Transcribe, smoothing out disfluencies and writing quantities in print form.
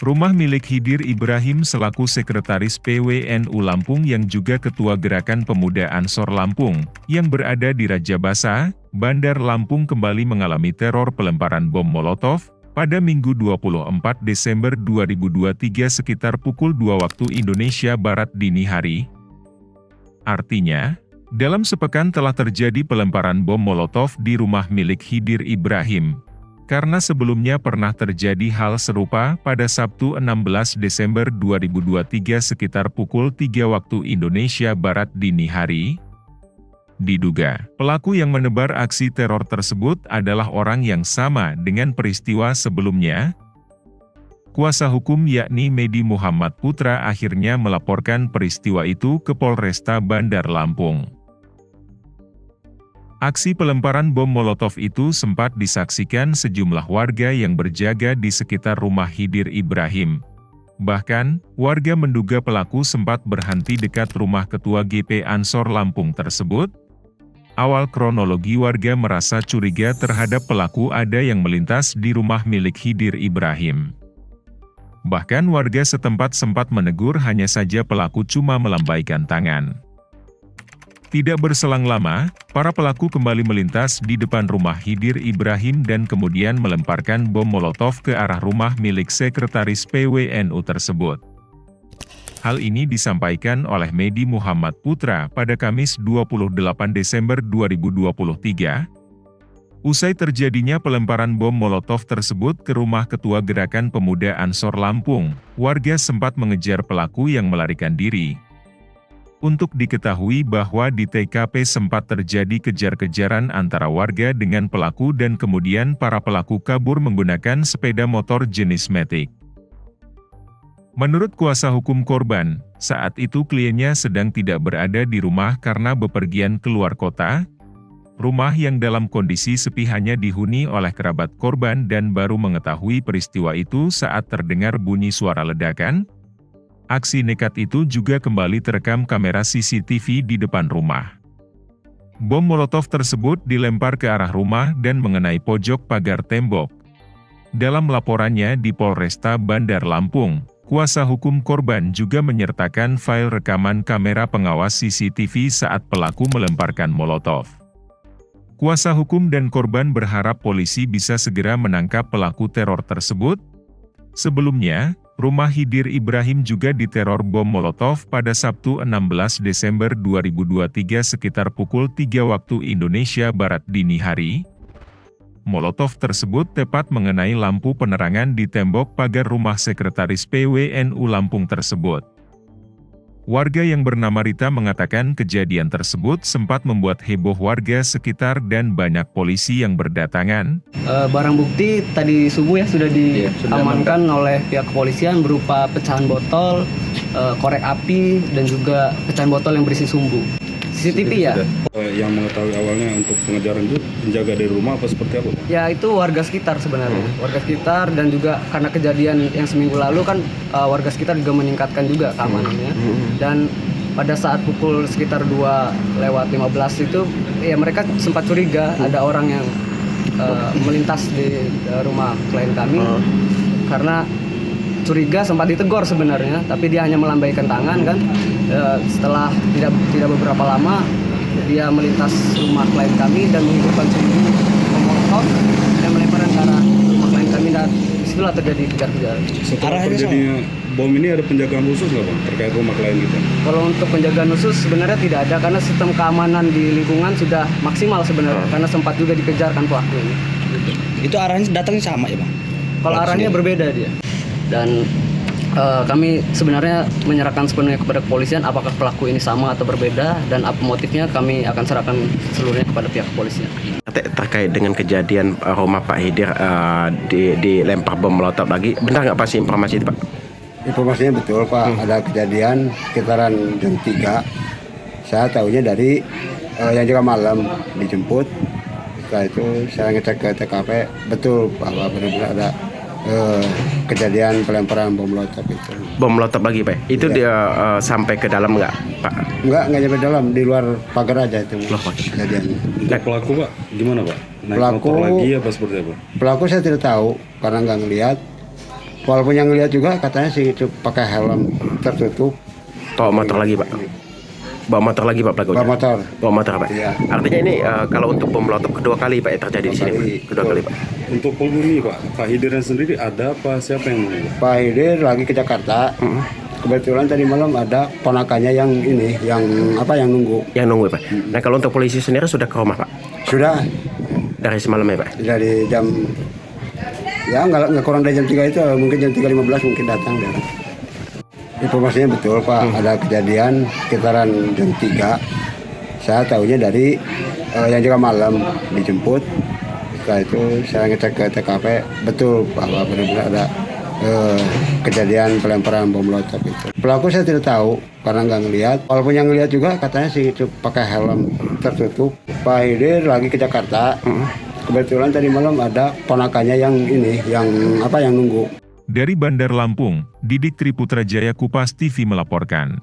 Rumah milik Hidir Ibrahim selaku Sekretaris PWNU Lampung yang juga Ketua Gerakan Pemuda Ansor Lampung, yang berada di Rajabasa, Bandar Lampung kembali mengalami teror pelemparan bom Molotov, pada Minggu 24 Desember 2023 sekitar pukul 2 waktu Indonesia Barat dini hari. Artinya, dalam sepekan telah terjadi pelemparan bom Molotov di rumah milik Hidir Ibrahim. Karena sebelumnya pernah terjadi hal serupa pada Sabtu 16 Desember 2023 sekitar pukul 3 waktu Indonesia Barat dini hari. Diduga, pelaku yang menebar aksi teror tersebut adalah orang yang sama dengan peristiwa sebelumnya. Kuasa hukum yakni Medi Muhammad Putra akhirnya melaporkan peristiwa itu ke Polresta Bandar Lampung. Aksi pelemparan bom Molotov itu sempat disaksikan sejumlah warga yang berjaga di sekitar rumah Hidir Ibrahim. Bahkan, warga menduga pelaku sempat berhenti dekat rumah Ketua GP Ansor Lampung tersebut. Awal kronologi warga merasa curiga terhadap pelaku ada yang melintas di rumah milik Hidir Ibrahim. Bahkan warga setempat sempat menegur, hanya saja pelaku cuma melambaikan tangan. Tidak berselang lama, para pelaku kembali melintas di depan rumah Hidir Ibrahim dan kemudian melemparkan bom Molotov ke arah rumah milik Sekretaris PWNU tersebut. Hal ini disampaikan oleh Medi Muhammad Putra pada Kamis 28 Desember 2023. Usai terjadinya pelemparan bom Molotov tersebut ke rumah Ketua Gerakan Pemuda Ansor Lampung, warga sempat mengejar pelaku yang melarikan diri. Untuk diketahui bahwa di TKP sempat terjadi kejar-kejaran antara warga dengan pelaku dan kemudian para pelaku kabur menggunakan sepeda motor jenis Matic. Menurut kuasa hukum korban, saat itu kliennya sedang tidak berada di rumah karena bepergian keluar kota. Rumah yang dalam kondisi sepi hanya dihuni oleh kerabat korban dan baru mengetahui peristiwa itu saat terdengar bunyi suara ledakan. Aksi nekat itu juga kembali terekam kamera CCTV di depan rumah. Bom Molotov tersebut dilempar ke arah rumah dan mengenai pojok pagar tembok. Dalam laporannya di Polresta Bandar Lampung, kuasa hukum korban juga menyertakan file rekaman kamera pengawas CCTV saat pelaku melemparkan Molotov. Kuasa hukum dan korban berharap polisi bisa segera menangkap pelaku teror tersebut. Sebelumnya, rumah Hidir Ibrahim juga diteror bom Molotov pada Sabtu 16 Desember 2023 sekitar pukul 3 waktu Indonesia Barat dini hari. Molotov tersebut tepat mengenai lampu penerangan di tembok pagar rumah Sekretaris PWNU Lampung tersebut. Warga yang bernama Rita mengatakan kejadian tersebut sempat membuat heboh warga sekitar dan banyak polisi yang berdatangan. Barang bukti tadi subuh ya sudah diamankan oleh pihak kepolisian berupa pecahan botol, korek api, dan juga pecahan botol yang berisi sumbu. CCTV ya? Yang mengetahui awalnya untuk pengejaran itu penjaga dari rumah apa seperti apa? Ya itu warga sekitar sebenarnya, warga sekitar, dan juga karena kejadian yang seminggu lalu kan warga sekitar juga meningkatkan juga keamanannya. Dan pada saat pukul sekitar 2:15 itu ya mereka sempat curiga ada orang yang melintas di rumah klien kami. Karena curiga sempat ditegur sebenarnya, tapi dia hanya melambaikan tangan kan. Setelah tidak beberapa lama dia melintas rumah klien kami dan menghidupkan sumbu Molotov dan melemparkan ke arah rumah klien kami, dan disitulah terjadi kejar-kejaran. Setelah terjadinya bom ini ada penjagaan khusus nggak Bang terkait rumah klien kita? Kalau untuk penjagaan khusus sebenarnya tidak ada, karena sistem keamanan di lingkungan sudah maksimal sebenarnya, karena sempat juga dikejarkan pelaku ini. Itu arahnya datangnya sama ya Bang? Kalau arahnya berbeda dia. Dan kami sebenarnya menyerahkan sepenuhnya kepada kepolisian apakah pelaku ini sama atau berbeda, dan apa motifnya kami akan serahkan seluruhnya kepada pihak kepolisian. Terkait dengan kejadian rumah Pak Hidir dilempar bom Molotov lagi, benar nggak pasti informasi itu Pak? Informasinya betul Pak, ada kejadian sekitaran jam 3. Saya tahunya dari yang juga malam dijemput. Setelah itu saya ngecek ke TKP, betul bahwa benar-benar ada kejadian pelemparan bom Molotov itu. Bom Molotov lagi Pak? Itu ya. Dia sampai ke dalam nggak Pak? Nggak nyampe dalam, di luar pagar aja itu kejadiannya. Untuk pelaku Pak, gimana Pak? Naik Pelaku motor lagi apa seperti apa? Pelaku saya tidak tahu karena nggak ngelihat. Walaupun yang lihat juga katanya sih itu pakai helm tertutup. Bawa motor lagi, Pak. Bawa motor lagi, Pak, pelakunya. Bawa motor. Bawa motor, Pak. Iya. Artinya ini kalau untuk bom molotov kedua kali, Pak, yang terjadi di sini, Pak. kali. Kedua kali, Pak. Untuk penghuni Pak Hidiran sendiri ada apa? Siapa yang menunggu? Pak Hidir lagi ke Jakarta. Kebetulan tadi malam ada ponakannya yang ini, yang nunggu. Yang nunggu, Pak. Nah, kalau untuk polisi sendiri sudah ke rumah, Pak. Sudah Dari semalam ya, Pak. dari jam ya nggak kurang dari jam 3 itu, mungkin jam 3.15 mungkin datang ya. Informasinya betul Pak, ada kejadian sekitaran jam 3. Saya tahunya dari yang juga malam dijemput. Setelah itu saya ngecek ke TKP, betul bahwa benar-benar ada kejadian pelemparan bom molotov itu. Pelaku saya tidak tahu karena nggak ngelihat. Walaupun yang ngelihat juga katanya sih itu pakai helm tertutup. Pak Hidir lagi ke Jakarta. Kebetulan tadi malam ada ponakannya yang ini, yang nunggu. Dari Bandar Lampung, Didik Triputra Jaya Kupas TV melaporkan.